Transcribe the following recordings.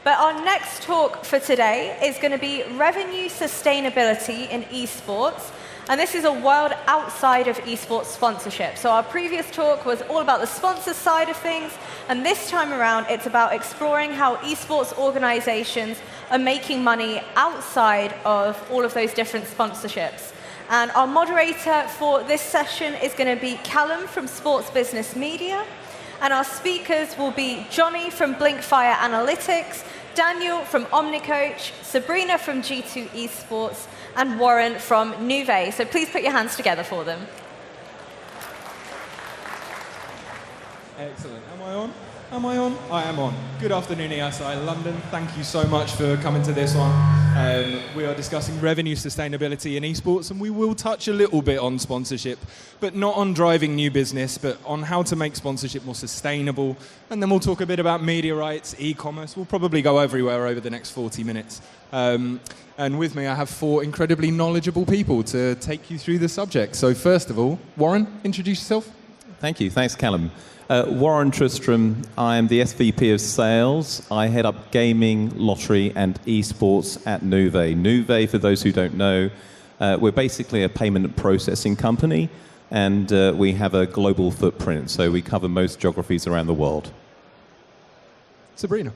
But our next talk for today is going to be revenue sustainability in esports. And this is a world outside of esports sponsorship. So our previous talk was all about the sponsor side of things. And this time around, it's about exploring how esports organizations are making money outside of all of those different sponsorships. And our moderator for this session is going to be Callum from Sports Business Media. And our speakers will be Johnny from Blinkfire Analytics, Daniel from OmniCoach, Sabrina from G2 Esports, and Warren from Nuve. So please put your hands together for them. Excellent. Am I on? Am I on? I am on. Good afternoon, ESI London. Thank you so much for coming to this one. We are discussing revenue sustainability in esports, and we will touch a little bit on sponsorship, but not on driving new business, but on how to make sponsorship more sustainable. And then we'll talk a bit about media rights, e-commerce. We'll probably go everywhere over the next 40 minutes. And with me, I have 4 incredibly knowledgeable people to take you through the subject. So first of all, Warren, introduce yourself. Thank you. Thanks, Callum. Warren Tristram. I am the SVP of Sales. I head up gaming, lottery, and esports at Nuve. Nuve, for those who don't know, we're basically a payment processing company, and we have a global footprint, so we cover most geographies around the world. Sabrina.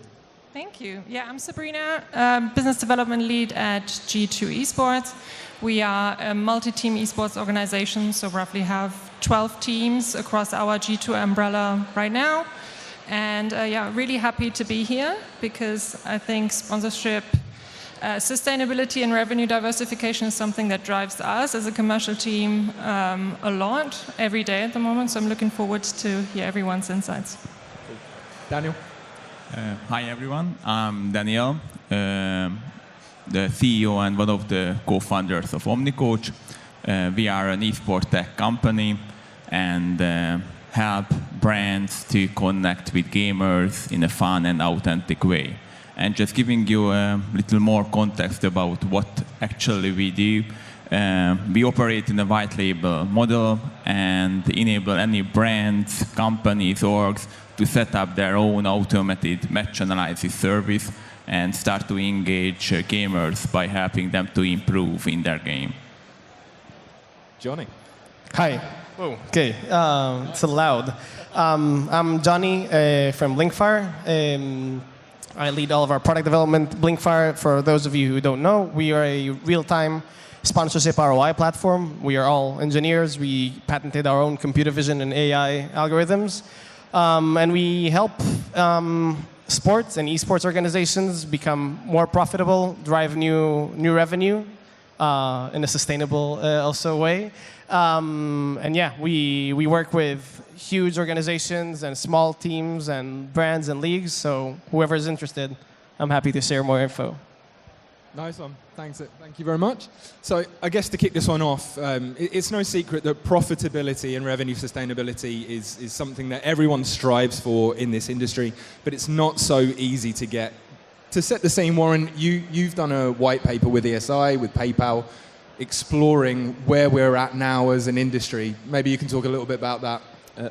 Thank you. Yeah, I'm Sabrina, Business Development Lead at G2 Esports. We are a multi-team esports organization, so roughly have 12 teams across our G2 umbrella right now. And yeah, really happy to be here because I think sponsorship, sustainability and revenue diversification is something that drives us as a commercial team a lot every day at the moment. So I'm looking forward to hear everyone's insights. Daniel. Hi everyone, I'm Daniel, the CEO and one of the co-founders of OmniCoach. We are an esports tech company and help brands to connect with gamers in a fun and authentic way. And just giving you a little more context about what actually we do, we operate in a white label model and enable any brands, companies, orgs to set up their own automated match analysis service and start to engage gamers by helping them to improve in their game. Johnny. Hi. Oh, okay. It's loud. I'm Johnny from Blinkfire. I lead all of our product development. Blinkfire, for those of you who don't know, we are a real-time sponsorship ROI platform. We are all engineers. We patented our own computer vision and AI algorithms. And we help sports and esports organizations become more profitable, drive new revenue in a sustainable also way. And yeah, we work with huge organizations and small teams and brands and leagues. So whoever's interested, I'm happy to share more info. Nice one. Thanks. Thank you very much. So I guess to kick this one off, it's no secret that profitability and revenue sustainability is something that everyone strives for in this industry, but it's not so easy to get. To set the scene, Warren, you've done a white paper with ESI, with PayPal, exploring where we're at now as an industry. Maybe you can talk a little bit about that.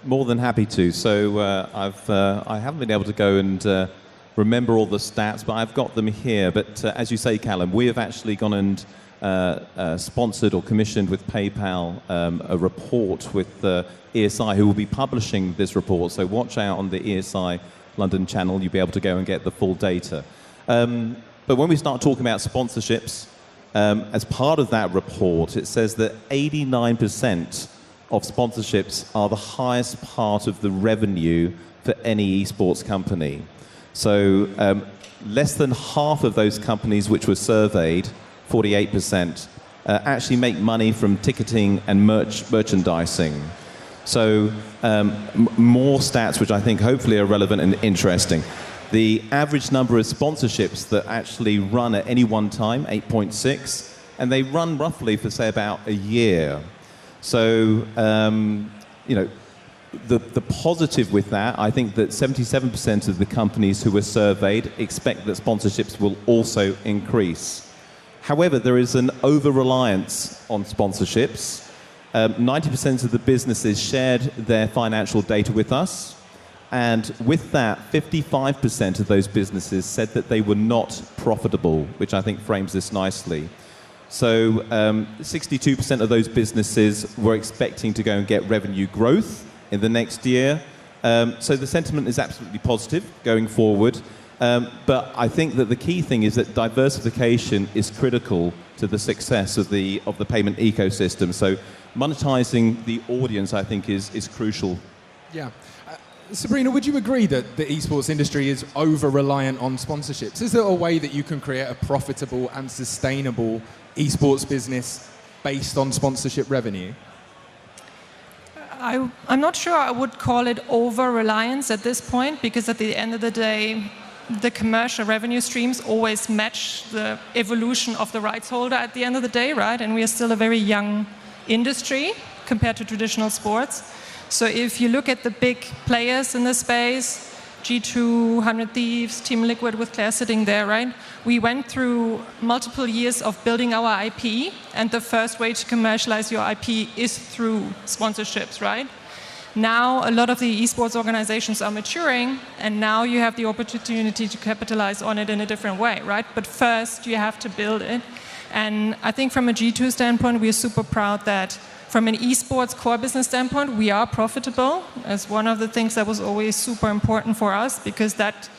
More than happy to. So I haven't been able to go and remember all the stats, but I've got them here. But as you say, Callum, we have actually gone and sponsored or commissioned with PayPal a report with ESI, who will be publishing this report. So watch out on the ESI London channel. You'll be able to go and get the full data. But when we start talking about sponsorships, as part of that report, it says that 89% of sponsorships are the highest part of the revenue for any esports company. So less than half of those companies which were surveyed, 48%, actually make money from ticketing and merchandising. So more stats which I think hopefully are relevant and interesting. The average number of sponsorships that actually run at any one time, 8.6, and they run roughly for, say, about a year. So, you know, the positive with that, I think that 77% of the companies who were surveyed expect that sponsorships will also increase. However, there is an over-reliance on sponsorships. 90% of the businesses shared their financial data with us. And with that, 55% of those businesses said that they were not profitable, which I think frames this nicely. So 62% of those businesses were expecting to go and get revenue growth in the next year. So the sentiment is absolutely positive going forward. But I think that the key thing is that diversification is critical to the success of the payment ecosystem. So monetizing the audience, I think, is crucial. Yeah. Sabrina, would you agree that the esports industry is over-reliant on sponsorships? Is there a way that you can create a profitable and sustainable esports business based on sponsorship revenue? I'm not sure I would call it over-reliance at this point, because at the end of the day, the commercial revenue streams always match the evolution of the rights holder at the end of the day, right? And we are still a very young industry compared to traditional sports. So if you look at the big players in the space, G2, 100 Thieves, Team Liquid with Claire sitting there, right? We went through multiple years of building our IP, and the first way to commercialize your IP is through sponsorships, right? Now a lot of the esports organizations are maturing, and now you have the opportunity to capitalize on it in a different way, right? But first you have to build it. And I think from a G2 standpoint, we are super proud that from an esports core business standpoint, we are profitable as one of the things that was always super important for us, because that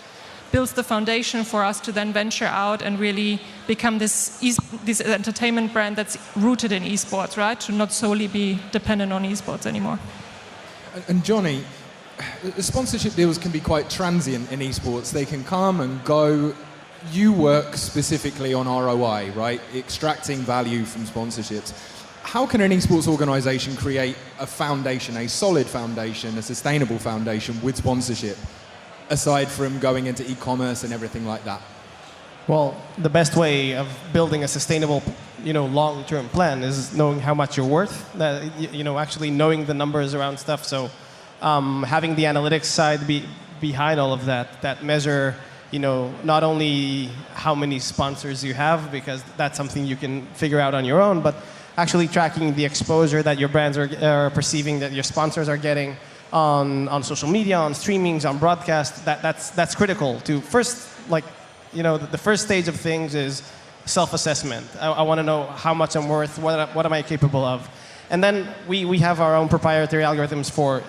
builds the foundation for us to then venture out and really become this entertainment brand that's rooted in esports, right? To not solely be dependent on esports anymore. And Johnny, the sponsorship deals can be quite transient in esports. They can come and go. You work specifically on ROI, right? Extracting value from sponsorships. How can an esports organization create a foundation, a solid foundation, a sustainable foundation with sponsorship, aside from going into e-commerce and everything like that? Well, the best way of building a sustainable, long-term plan is knowing how much you're worth. Actually knowing the numbers around stuff. So, having the analytics side behind all of that measure, not only how many sponsors you have, because that's something you can figure out on your own, but actually tracking the exposure that your brands are perceiving, that your sponsors are getting on social media, on streamings, on broadcast. That's critical to first, the first stage of things is self-assessment. I want to know how much I'm worth, what am I capable of. And then we have our own proprietary algorithms for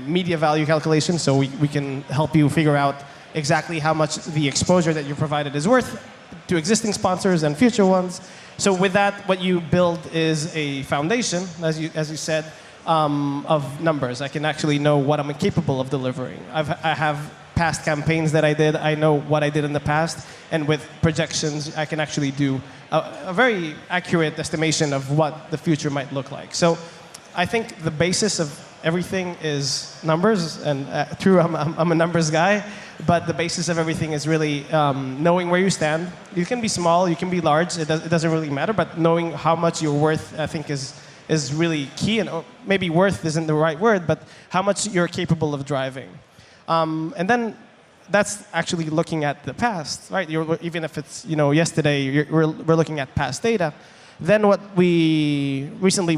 media value calculation, so we can help you figure out exactly how much the exposure that you provided is worth to existing sponsors and future ones. So with that, what you build is a foundation, as you said, of numbers. I can actually know what I'm capable of delivering. I have past campaigns that I did. I know what I did in the past, and with projections, I can actually do a very accurate estimation of what the future might look like. So I think the basis of everything is numbers, and true, I'm a numbers guy, but the basis of everything is really knowing where you stand. You can be small, you can be large, it doesn't really matter, but knowing how much you're worth, I think, is really key. And maybe worth isn't the right word, but how much you're capable of driving. And then that's actually looking at the past, right? Even if it's yesterday, we're looking at past data. Then what we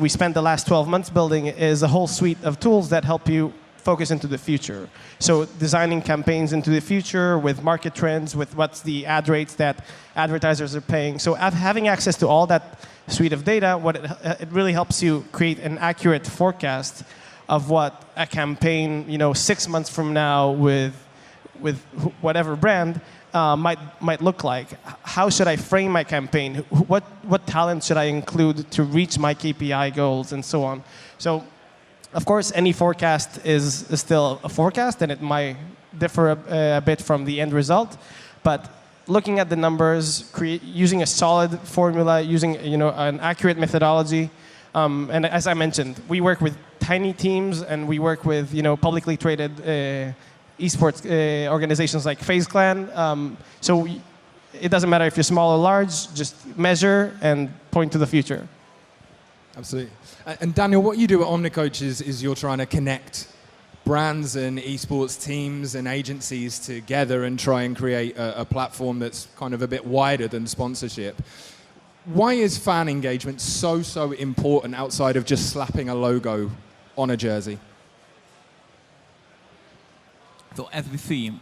spent the last 12 months building is a whole suite of tools that help you focus into the future. So designing campaigns into the future with market trends, with what's the ad rates that advertisers are paying. So having access to all that suite of data, it really helps you create an accurate forecast of what a campaign, 6 months from now with whatever brand might look like. How should I frame my campaign? What talent should I include to reach my KPI goals, and so on. So, of course, any forecast is still a forecast, and it might differ a bit from the end result. But looking at the numbers, using a solid formula, using an accurate methodology, and as I mentioned, we work with tiny teams, and we work with publicly traded esports organizations like FaZe Clan. So it doesn't matter if you're small or large, just measure and point to the future. Absolutely. And Daniel, what you do at Omnicoach is you're trying to connect brands and esports teams and agencies together and try and create a platform that's kind of a bit wider than sponsorship. Why is fan engagement so important outside of just slapping a logo on a jersey? So as we see,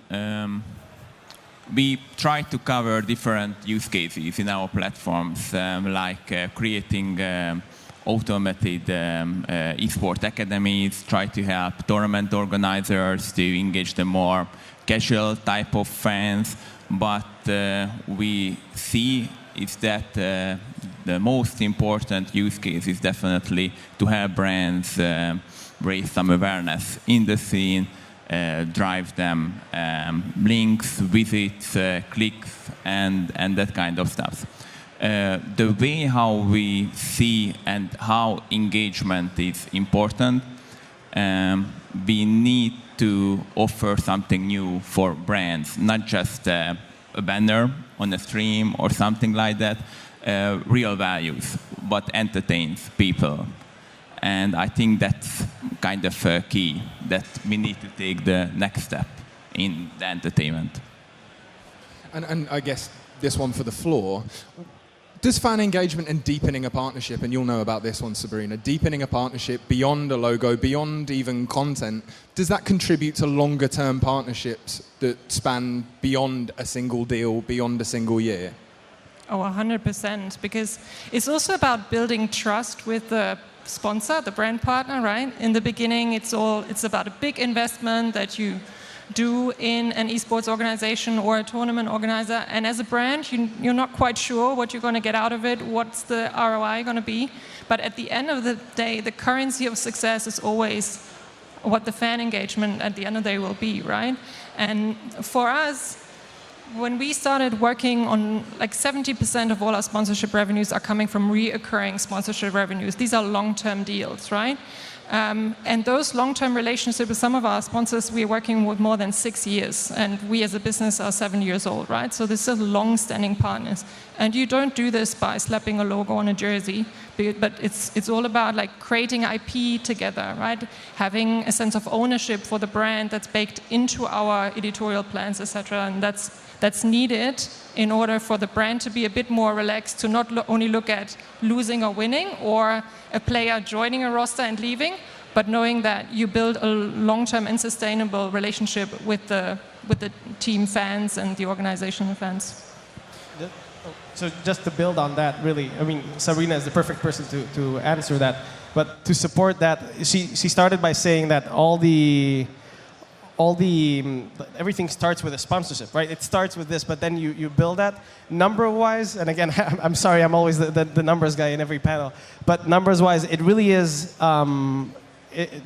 we try to cover different use cases in our platforms, like creating automated esports academies, try to help tournament organizers to engage the more casual type of fans. But we see is that the most important use case is definitely to help brands raise some awareness in the scene, drive them links, visits, clicks, and that kind of stuff. The way how we see and how engagement is important, we need to offer something new for brands, not just a banner on a stream or something like that, real values, but entertains people. And I think that's kind of key, that we need to take the next step in the entertainment. And I guess this one for the floor. Does fan engagement and deepening a partnership, and you'll know about this one, Sabrina, deepening a partnership beyond a logo, beyond even content, does that contribute to longer-term partnerships that span beyond a single deal, beyond a single year? Oh, 100%, because it's also about building trust with the sponsor, the brand partner, right? In the beginning, it's about a big investment that you do in an esports organization or a tournament organizer, and as a brand, you're not quite sure what you're going to get out of it, what's the ROI going to be, but at the end of the day, the currency of success is always what the fan engagement at the end of the day will be, right? And for us, when we started working on, like 70% of all our sponsorship revenues are coming from reoccurring sponsorship revenues. These are long-term deals, right? And those long-term relationships with some of our sponsors, we are working with more than 6 years, and we as a business are 7 years old, right? So this is long-standing partners. And you don't do this by slapping a logo on a jersey, but it's all about like creating IP together, right? Having a sense of ownership for the brand that's baked into our editorial plans, etc. And that's needed in order for the brand to be a bit more relaxed, to not only look at losing or winning or a player joining a roster and leaving, but knowing that you build a long-term and sustainable relationship with the team fans and the organization fans. So just to build on that, really, I mean, Sabrina is the perfect person to answer that. But to support that, she started by saying that everything starts with a sponsorship, right? It starts with this, but then you build that number-wise. And again, I'm sorry, I'm always the numbers guy in every panel. But numbers-wise, it really is.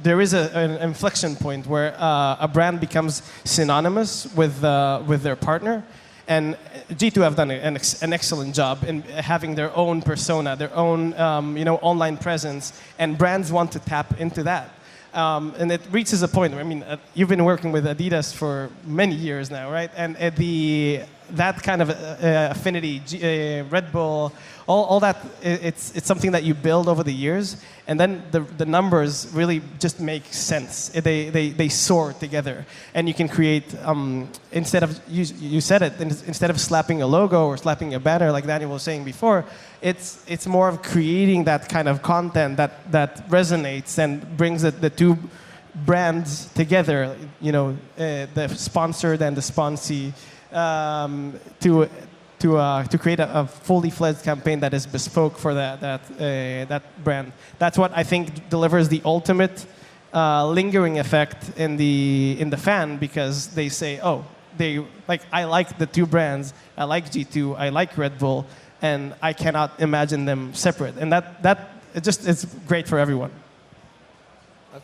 There is an inflection point where a brand becomes synonymous with their partner. And G2 have done an excellent job in having their own persona, their own online presence, and brands want to tap into that. And it reaches a point where, I mean, you've been working with Adidas for many years now, right? And that kind of affinity, Red Bull, all that, it's something that you build over the years, and then the numbers really just make sense. They soar together, and you can create, instead of, you said it, instead of slapping a logo or slapping a banner like Daniel was saying before, it's more of creating that kind of content that resonates and brings the two brands together, the sponsored and the sponsee, to create a fully fledged campaign that is bespoke for that brand. That's what I think delivers the ultimate lingering effect in the fan, because they say, oh, I like the two brands, I like G2, I like Red Bull, and I cannot imagine them separate. And it's great for everyone.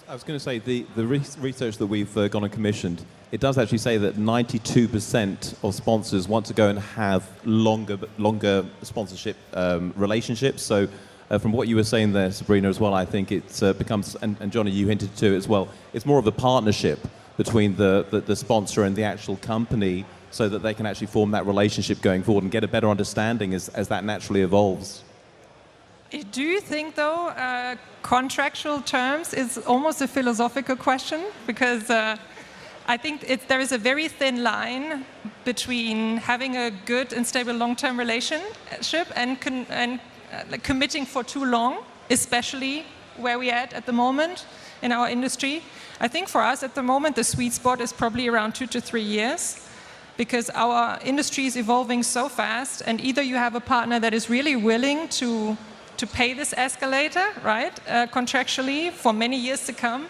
I was going to say, the research that we've gone and commissioned, it does actually say that 92% of sponsors want to go and have longer sponsorship relationships. So from what you were saying there, Sabrina, as well, I think it becomes, and Johnny, you hinted to as well, it's more of a partnership between the sponsor and the actual company, so that they can actually form that relationship going forward and get a better understanding as that naturally evolves. I do think, though, contractual terms is almost a philosophical question, because I think there is a very thin line between having a good and stable long-term relationship and committing for too long, especially where we're at the moment. in our industry. I think for us at the moment, the sweet spot is probably around 2 to 3 years, because our industry is evolving so fast, and either you have a partner that is really willing to pay this escalator, right, contractually for many years to come,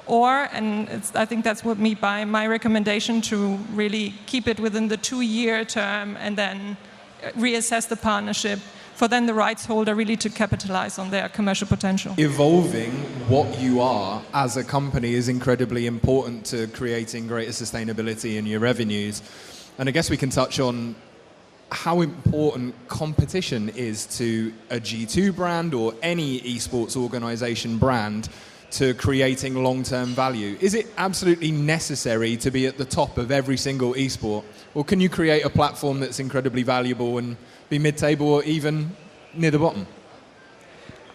or, and I think that's what my recommendation, to really keep it within the 2-year term and then reassess the partnership for then the rights holder really to capitalize on their commercial potential. Evolving what you are as a company is incredibly important to creating greater sustainability in your revenues. And I guess we can touch on how important competition is to a G2 brand or any esports organization brand to creating long-term value. Is it absolutely necessary to be at the top of every single esport? Or can you create a platform that's incredibly valuable and be mid-table or even near the bottom?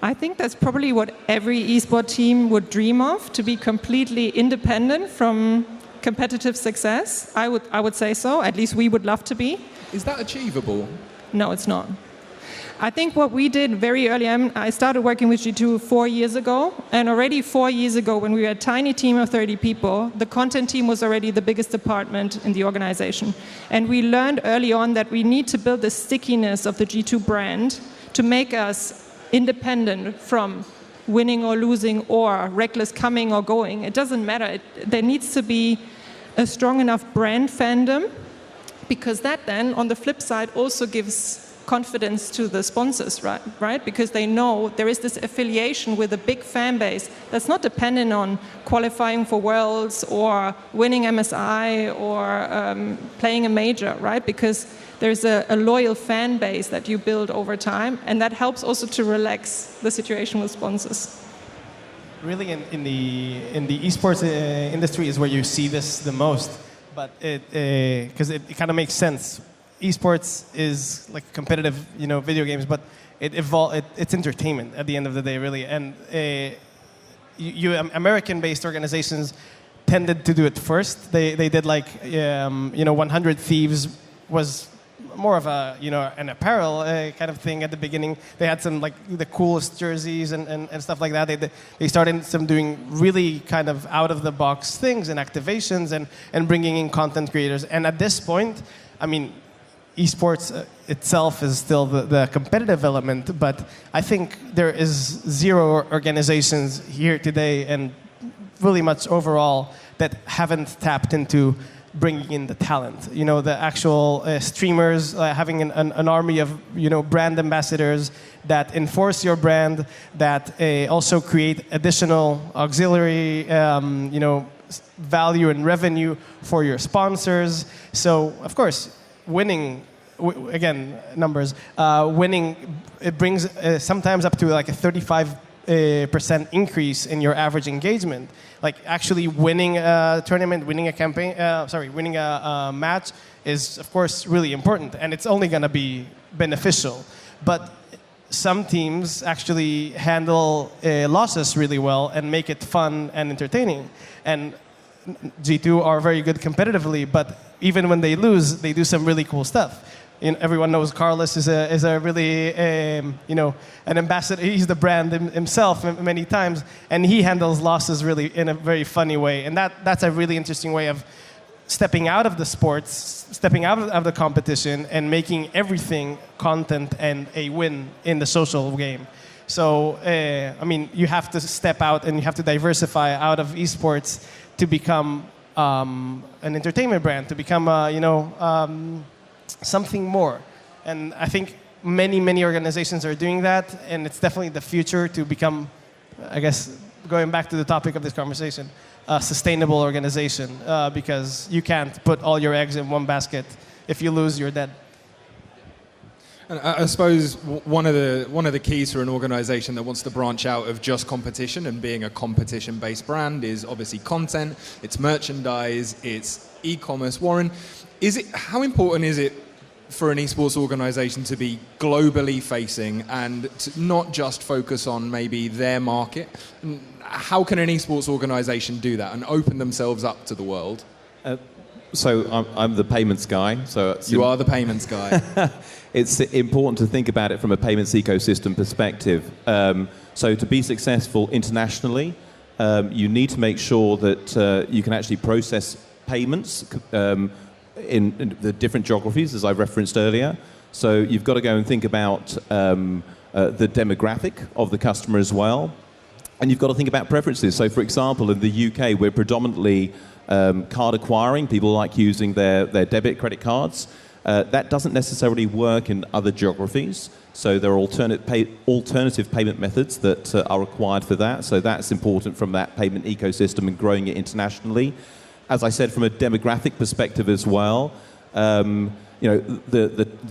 I think that's probably what every esport team would dream of, to be completely independent from competitive success. I would say so. At least we would love to be. Is that achievable? No, it's not. I think what we did very early on, I started working with G2 4 years ago, and already 4 years ago, when we were a tiny team of 30 people, the content team was already the biggest department in the organization. And we learned early on that we need to build the stickiness of the G2 brand to make us independent from winning or losing or reckless coming or going. It doesn't matter. There needs to be a strong enough brand fandom, because that then, on the flip side, also gives confidence to the sponsors, right? Because they know there is this affiliation with a big fan base that's not dependent on qualifying for Worlds or winning MSI or playing a major, right? Because there's a loyal fan base that you build over time, and that helps also to relax the situation with sponsors. Really, in the esports industry is where you see this the most, but because it kind of makes sense. Esports is like competitive, video games, but it's entertainment at the end of the day, really. And American-based organizations tended to do it first. They did 100 Thieves was more of a an apparel kind of thing at the beginning. They had some the coolest jerseys and stuff like that. They started doing really kind of out of the box things and activations and bringing in content creators. And at this point, I mean, esports itself is still the competitive element, but I think there is 0 organizations here today and really much overall that haven't tapped into bringing in the talent. The actual streamers, having an army of brand ambassadors that enforce your brand, that also create additional auxiliary value and revenue for your sponsors. So of course, winning, again, numbers, winning, it brings sometimes up to like a 35% increase in your average engagement. Like actually winning a tournament, winning a campaign, winning a match is of course really important, and it's only going to be beneficial. But some teams actually handle losses really well and make it fun and entertaining. And G2 are very good competitively, but even when they lose, they do some really cool stuff. Everyone knows Carlos is a really, an ambassador. He's the brand himself many times, and he handles losses really in a very funny way. And that's a really interesting way of stepping out of the sports, stepping out of the competition, and making everything content and a win in the social game. So, you have to step out and you have to diversify out of esports to become an entertainment brand, to become something more. And I think many organizations are doing that, and it's definitely the future to become, I guess, going back to the topic of this conversation, a sustainable organization, because you can't put all your eggs in one basket. If you lose, you're dead. And I suppose one of the keys for an organization that wants to branch out of just competition and being a competition-based brand is obviously content, it's merchandise, it's e-commerce. Warren, how important is it for an esports organization to be globally facing and to not just focus on maybe their market? And how can an esports organization do that and open themselves up to the world? So I'm the payments guy. So you are the payments guy. It's important to think about it from a payments ecosystem perspective. So to be successful internationally, you need to make sure that you can actually process payments in the different geographies, as I referenced earlier. So you've got to go and think about the demographic of the customer as well. And you've got to think about preferences. So, for example, in the UK, we're predominantly card acquiring. People like using their debit credit cards. That doesn't necessarily work in other geographies. So there are alternative payment methods that are required for that. So that's important from that payment ecosystem and growing it internationally. As I said, from a demographic perspective as well, the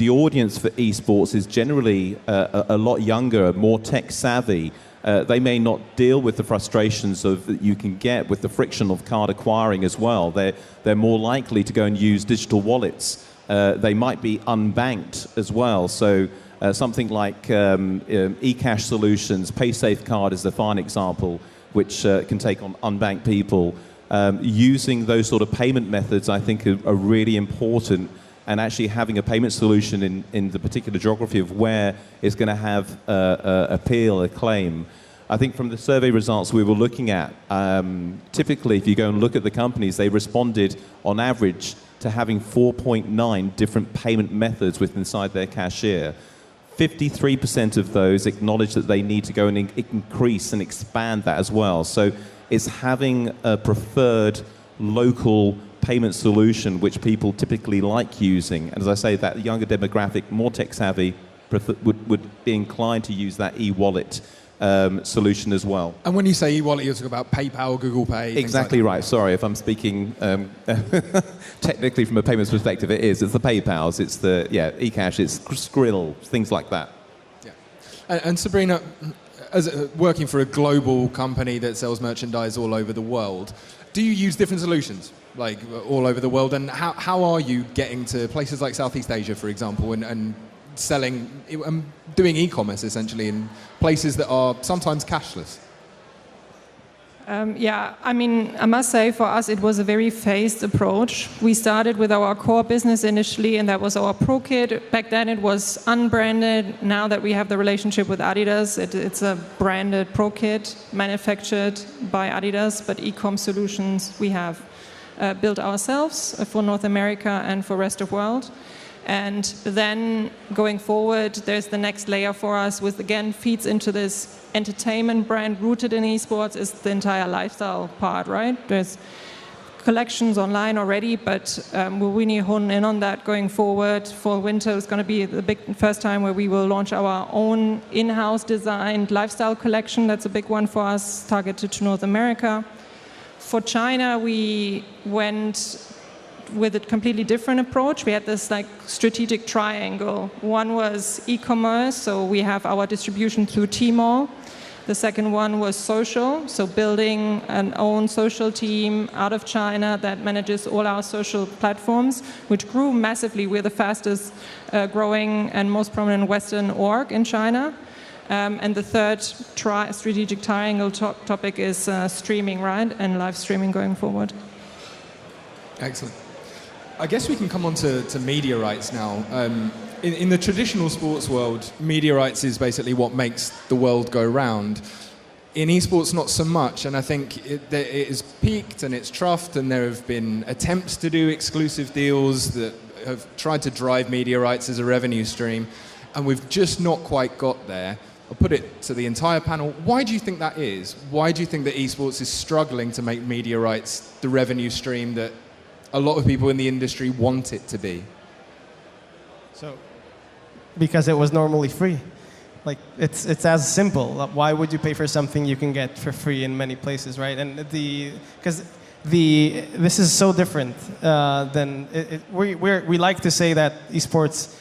audience for esports is generally a lot younger, more tech savvy. They may not deal with the frustrations that you can get with the friction of card acquiring as well. They're more likely to go and use digital wallets. They might be unbanked as well. So something like eCash solutions, PaySafeCard is a fine example, which can take on unbanked people. Using those sort of payment methods, I think, are really important, and actually having a payment solution in the particular geography of where it's going to have appeal, a claim. I think from the survey results we were looking at, typically if you go and look at the companies, they responded on average to having 4.9 different payment methods within inside their cashier. 53% of those acknowledge that they need to go and increase and expand that as well. So it's having a preferred local payment solution which people typically like using. And as I say, that younger demographic, more tech savvy, would be inclined to use that e-wallet solution as well. And when you say e-wallet, you're talking about PayPal, Google Pay? Exactly right. Sorry if I'm speaking technically from a payments perspective. It's the PayPals, it's the eCash, it's Skrill, things like that. Yeah. And Sabrina, as working for a global company that sells merchandise all over the world, do you use different solutions, like all over the world? And how are you getting to places like Southeast Asia, for example, and selling, doing e-commerce essentially in places that are sometimes cashless? I must say for us it was a very phased approach. We started with our core business initially, and that was our Pro Kit. Back then it was unbranded. Now that we have the relationship with Adidas, it's a branded Pro Kit manufactured by Adidas, but e-com solutions we have built ourselves for North America and for rest of world. And then going forward, there's the next layer for us, which again feeds into this entertainment brand rooted in esports, is the entire lifestyle part, right? There's collections online already, but we're really honing in on that going forward. Fall winter is going to be the big first time where we will launch our own in-house designed lifestyle collection. That's a big one for us, targeted to North America. For China, we went with a completely different approach. We had this strategic triangle. One was e-commerce, so we have our distribution through Tmall. The second one was social, so building an own social team out of China that manages all our social platforms, which grew massively. We're the fastest growing and most prominent Western org in China. And the third strategic triangle topic is streaming, right, and live streaming going forward. Excellent. I guess we can come on to media rights now. In the traditional sports world, media rights is basically what makes the world go round. In esports, not so much, and I think it is peaked and it's troughed, and there have been attempts to do exclusive deals that have tried to drive media rights as a revenue stream, and we've just not quite got there. I'll put it to the entire panel. Why do you think that is? Why do you think that esports is struggling to make media rights the revenue stream that a lot of people in the industry want it to be? So, because it was normally free. It's as simple. Why would you pay for something you can get for free in many places, right? And this is so different than we like to say that esports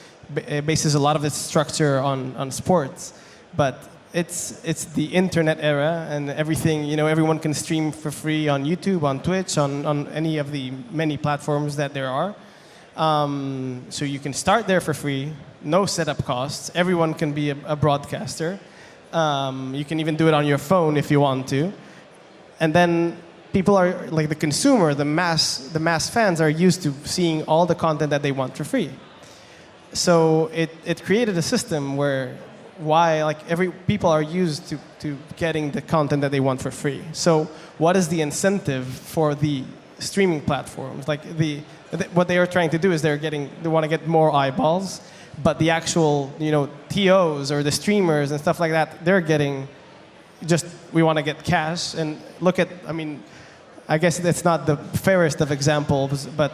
bases a lot of its structure on sports, but it's the internet era, and everything, everyone can stream for free on YouTube, on Twitch, on any of the many platforms that there are. So you can start there for free, no setup costs. Everyone can be a broadcaster. You can even do it on your phone if you want to. And then people are, like the consumer, the mass fans are used to seeing all the content that they want for free. So it created a system where why people are used to getting the content that they want for free. So what is the incentive for the streaming platforms? Like what they are trying to do is they want to get more eyeballs, but the actual TOs or the streamers and stuff like that, they're getting we want to get cash. And look at, I guess that's not the fairest of examples, but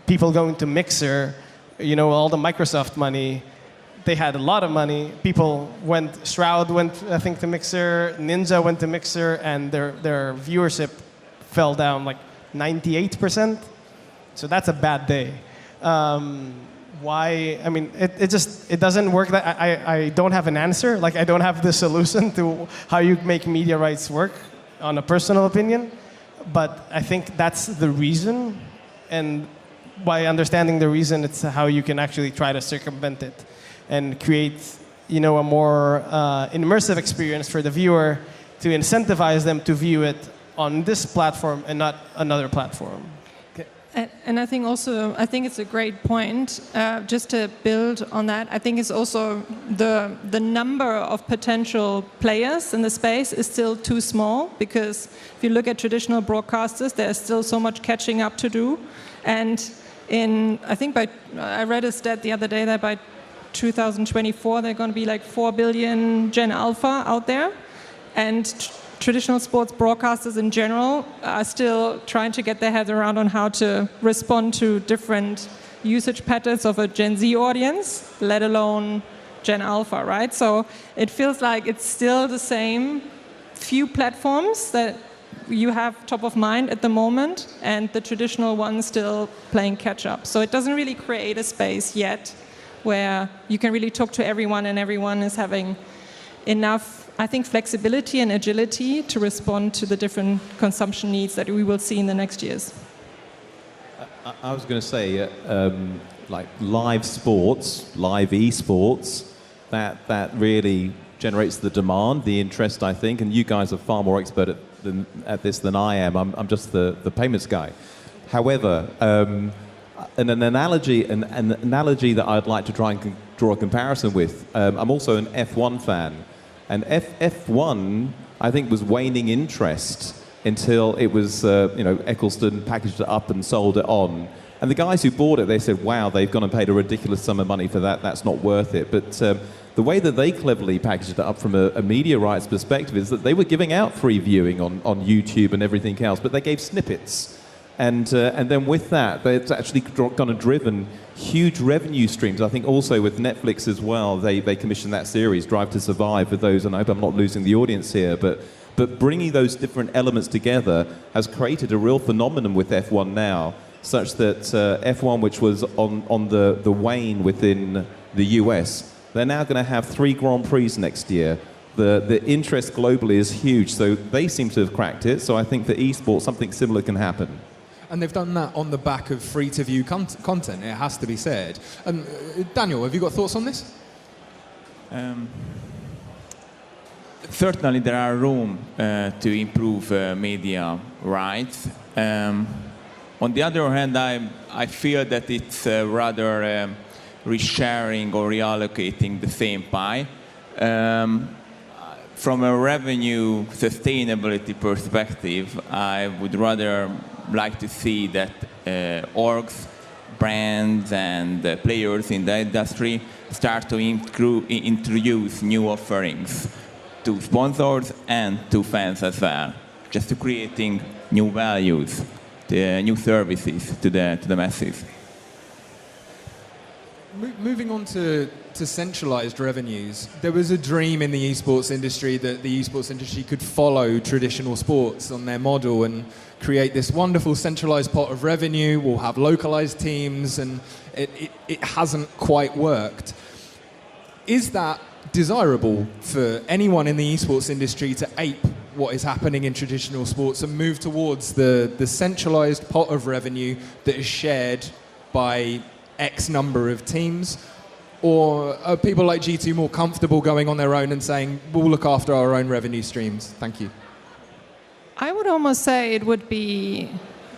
people going to Mixer, all the Microsoft money, they had a lot of money. Shroud went, I think, to Mixer, Ninja went to Mixer, and their viewership fell down like 98%. So that's a bad day. Why? It doesn't work. I don't have an answer. Like, I don't have the solution to how you make media rights work, on a personal opinion. But I think that's the reason. And by understanding the reason, it's how you can actually try to circumvent it and create, a more immersive experience for the viewer, to incentivize them to view it on this platform and not another platform. And I think it's a great point. Just to build on that, I think it's also the number of potential players in the space is still too small, because if you look at traditional broadcasters, there's still so much catching up to do. And I read a stat the other day that by 2024 there are going to be like 4 billion Gen Alpha out there, and traditional sports broadcasters in general are still trying to get their heads around on how to respond to different usage patterns of a Gen Z audience, let alone Gen Alpha, right? So it feels like it's still the same few platforms that you have top of mind at the moment, and the traditional ones still playing catch up. So it doesn't really create a space yet where you can really talk to everyone, and everyone is having enough, I think, flexibility and agility to respond to the different consumption needs that we will see in the next years. I was going to say, like live sports, live esports, that really generates the demand, the interest, I think, and you guys are far more expert at this than I am. I'm just the payments guy. However, an analogy that I'd like to try and draw a comparison with, I'm also an F1 fan. And F1, I think, was waning interest until it was, Eccleston packaged it up and sold it on. And the guys who bought it, they said, wow, they've gone and paid a ridiculous sum of money for that. That's not worth it. But the way that they cleverly packaged it up from a media rights perspective is that they were giving out free viewing on YouTube and everything else, but they gave snippets. And then with that, it's actually gone and driven huge revenue streams. I think also with Netflix as well, they commissioned that series, Drive to Survive, for those, and I hope I'm not losing the audience here, but bringing those different elements together has created a real phenomenon with F1 now, such that F1, which was on the wane within the US, they're now going to have 3 Grand Prix next year. The interest globally is huge, so they seem to have cracked it. So I think for esports, something similar can happen. And they've done that on the back of free-to-view content, it has to be said. Daniel, have you got thoughts on this? Certainly there are room to improve media rights. On the other hand, I feel that it's rather resharing or reallocating the same pie. From a revenue sustainability perspective, I would rather like to see that orgs, brands, and players in the industry start to introduce new offerings to sponsors and to fans as well, just to creating new values, new services to the masses. Moving on to centralized revenues, there was a dream in the esports industry that the esports industry could follow traditional sports on their model and create this wonderful centralized pot of revenue. We'll have localized teams, and it hasn't quite worked. Is that desirable for anyone in the esports industry to ape what is happening in traditional sports and move towards the centralized pot of revenue that is shared by X number of teams? Or are people like G2 more comfortable going on their own and saying, we'll look after our own revenue streams? Thank you. I would almost say it would be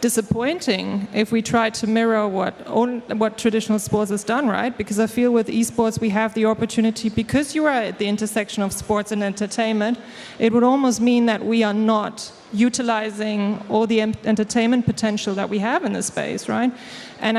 disappointing if we try to mirror what traditional sports has done, right? Because I feel with esports we have the opportunity, because you are at the intersection of sports and entertainment, it would almost mean that we are not utilizing all the entertainment potential that we have in the space, right? And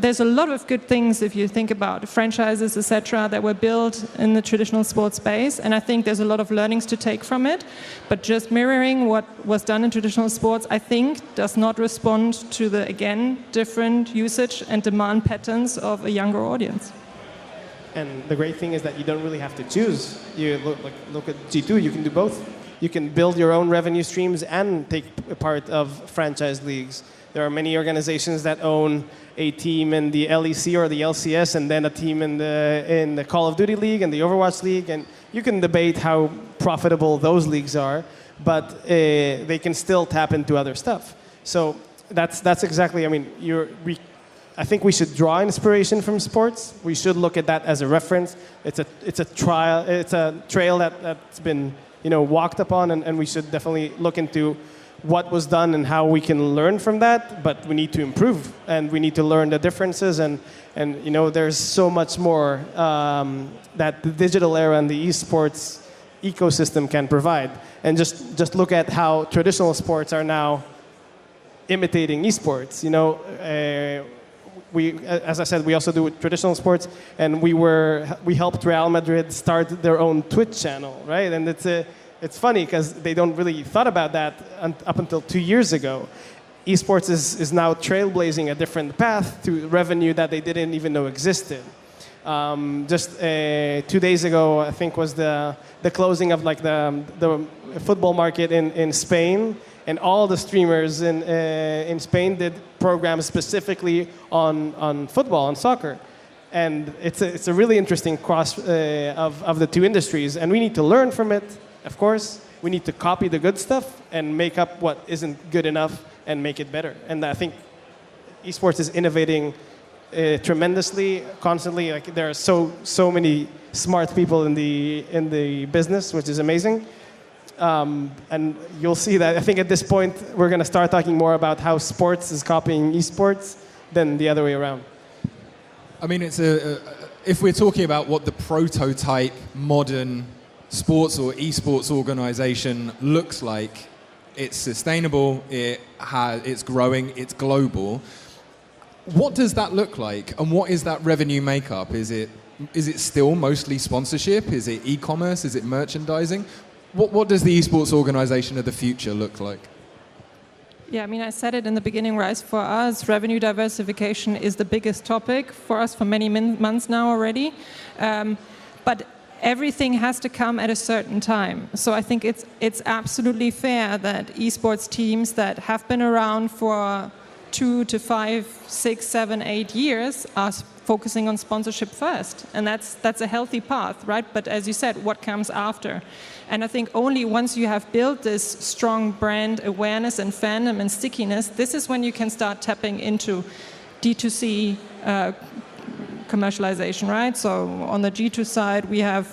there's a lot of good things if you think about franchises, etc., that were built in the traditional sports space, and I think there's a lot of learnings to take from it. But just mirroring what was done in traditional sports, I think, does not respond to the, again, different usage and demand patterns of a younger audience. And the great thing is that you don't really have to choose. You look at G2, you can do both. You can build your own revenue streams and take part of franchise leagues. There are many organizations that own a team in the LEC or the LCS, and then a team in the Call of Duty League and the Overwatch League, and you can debate how profitable those leagues are, but they can still tap into other stuff. So that's exactly. I mean, I think we should draw inspiration from sports. We should look at that as a reference. It's a trail that's been walked upon, and we should definitely look into what was done and how we can learn from that. But we need to improve, and we need to learn the differences. And there's so much more that the digital era and the esports ecosystem can provide. And just look at how traditional sports are now imitating esports. As I said, we also do traditional sports, and we helped Real Madrid start their own Twitch channel, right? And it's funny because they don't really thought about that up until 2 years ago. Esports is now trailblazing a different path to revenue that they didn't even know existed. Just 2 days ago, I think, was the closing of the football market in Spain. And all the streamers in Spain did programs specifically on football, on soccer. And it's a really interesting cross of the two industries. And we need to learn from it, of course. We need to copy the good stuff and make up what isn't good enough and make it better. And I think esports is innovating tremendously, constantly. Like, there are so many smart people in the business, which is amazing. And you'll see that I think at this point we're going to start talking more about how sports is copying esports than the other way around. I mean, if we're talking about what the prototype modern sports or esports organization looks like, it's sustainable, it's growing, it's global. What does that look like, and what is that revenue makeup? Is it still mostly sponsorship? Is it e-commerce? Is it merchandising? What does the esports organization of the future look like? Yeah, I mean, I said it in the beginning, right? For us, revenue diversification is the biggest topic for us for many months now already. But everything has to come at a certain time. So I think it's absolutely fair that esports teams that have been around for 2 to 5, 6, 7, 8 years are focusing on sponsorship first. And that's a healthy path, right? But as you said, what comes after? And I think only once you have built this strong brand awareness and fandom and stickiness, this is when you can start tapping into D2C commercialization, right? So on the G2 side, we have,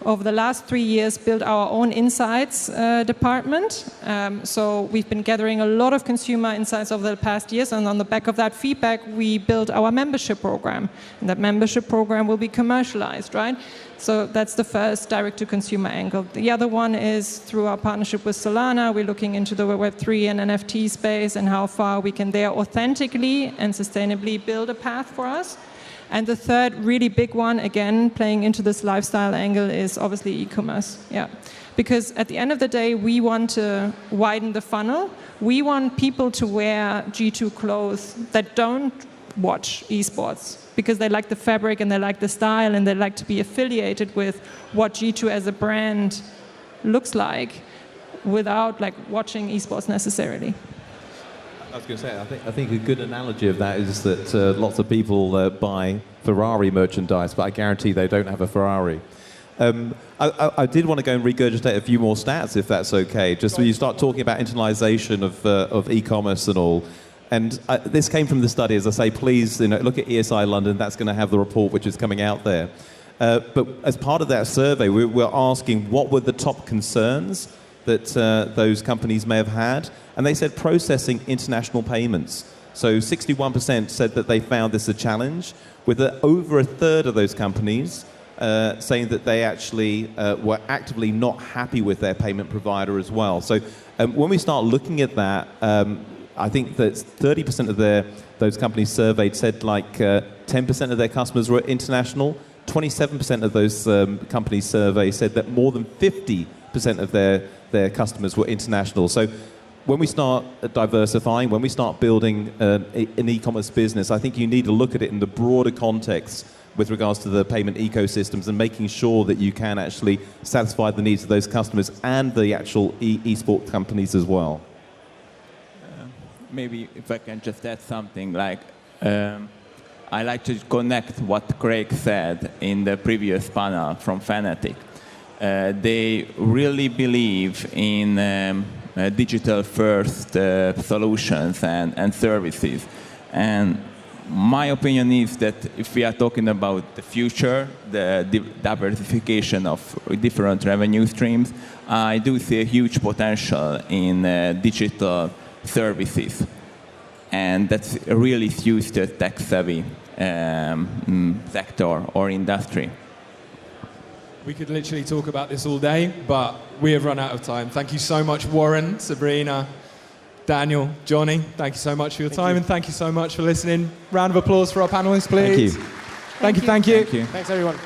over the last 3 years, built our own insights department. So we've been gathering a lot of consumer insights over the past years, and on the back of that feedback, we built our membership program. And that membership program will be commercialized, right? So that's the first direct-to-consumer angle. The other one is through our partnership with Solana. We're looking into the Web3 and NFT space and how far we can there authentically and sustainably build a path for us. And the third really big one, again, playing into this lifestyle angle, is obviously e-commerce. Yeah, because at the end of the day, we want to widen the funnel. We want people to wear G2 clothes that don't watch esports, because they like the fabric and they like the style and they like to be affiliated with what G2 as a brand looks like without watching esports necessarily. I was going to say, I think a good analogy of that is that lots of people buy Ferrari merchandise, but I guarantee they don't have a Ferrari. I did want to go and regurgitate a few more stats, if that's okay, just when you start talking about internalization of e-commerce and all. And this came from the study, as I say, please look at ESI London, that's going to have the report which is coming out there. But as part of that survey, we're asking what were the top concerns that those companies may have had, and they said processing international payments. So 61% said that they found this a challenge, with over a third of those companies saying that they actually were actively not happy with their payment provider as well. So when we start looking at that, I think that 30% of those companies surveyed said like 10% of their customers were international. 27% of those companies surveyed said that more than 50% of their customers were international. So when we start diversifying, when we start building an e-commerce business, I think you need to look at it in the broader context with regards to the payment ecosystems and making sure that you can actually satisfy the needs of those customers and the actual e-sport companies as well. Maybe if I can just add something, like I like to connect what Craig said in the previous panel from Fnatic. They really believe in digital-first solutions and services. And my opinion is that if we are talking about the future, the diversification of different revenue streams, I do see a huge potential in digital services. And that's really used to tech-savvy sector or industry. We could literally talk about this all day, but we have run out of time. Thank you so much, Warren, Sabrina, Daniel, Johnny. Thank you so much for your time, and thank you so much for listening. Round of applause for our panelists, please. Thank you. Thank you. Thank you. Thanks, everyone.